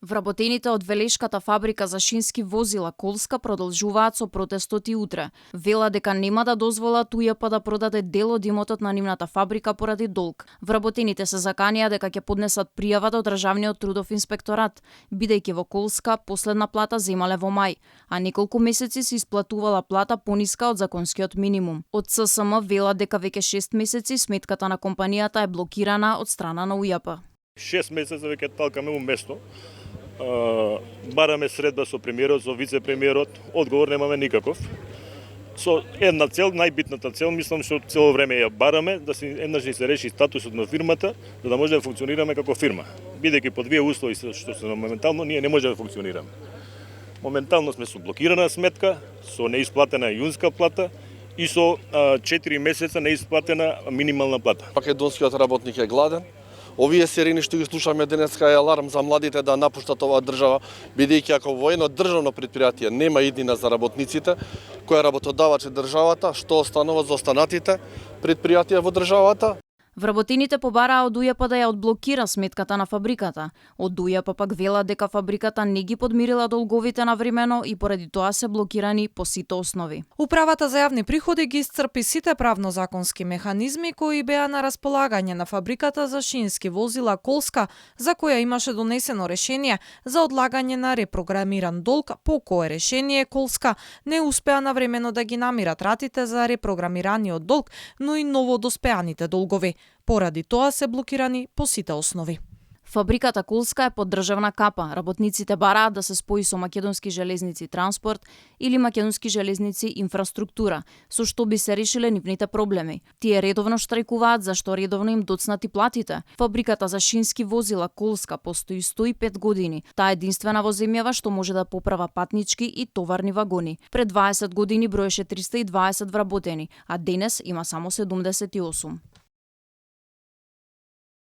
Вработените од Велешката фабрика за шински возила Колска продолжуваат со протестот и утре. Вела дека нема да дозволат УЈП да продаде дел од имотот на нивната фабрика поради долг. Вработените се заканија дека ќе поднесат пријава до Државниот трудов инспекторат, бидејќи во Колска последна плата земале во мај, а неколку месеци се исплатувала плата пониска од законскиот минимум. Од ССМ вела дека веќе 6 месеци сметката на компанијата е блокирана од страна на УЈП. 6 месеца веќе талкаме у место. Бараме средба со премиерот, со вице-премиерот, одговор немаме никаков. Со една цел, најбитната цел, мислам што цело време ја бараме, да се еднаш ни се реши статусот на фирмата, за да може да функционираме како фирма. Бидејќи по две услови што се моментално, ние не може да функционираме. Моментално сме со блокирана сметка, со неисплатена јунска плата и со 4 месеца неисплатена минимална плата. Македонскиот работник е гладен. Овие сирени што ги слушаме денеска е аларм за младите да напуштат оваа држава, бидејќи ако во едно државно предпријатие нема иднина за работниците, која работодавач е државата, што останува за останатите предпријатија во државата? Вработените побараа од УЈП да ја одблокира сметката на фабриката. Од УЈП пак вела дека фабриката не ги подмирила долговите на времено и поради тоа се блокирани по сите основи. Управата за јавни приходи ги исцрпи сите правно-законски механизми кои беа на располагање на фабриката за шински возила Колска, за која имаше донесено решение за одлагање на репрограмиран долг, по кое решение Колска не успеа навремено да ги намират ратите за репрограмираниот долг, но и новодоспеаните долгови. Поради тоа се блокирани по сите основи. Фабриката Колска е под државна капа. Работниците бараат да се спои со Македонски железници транспорт или Македонски железници инфраструктура, со што би се решиле нивните проблеми. Тие редовно штрајкуваат зашто редовно им доцнати платите. Фабриката за шински возила Колска постои 105 години. Таа е единствена во земјава што може да поправа патнички и товарни вагони. Пред 20 години броеше 320 вработени, а денес има само 78.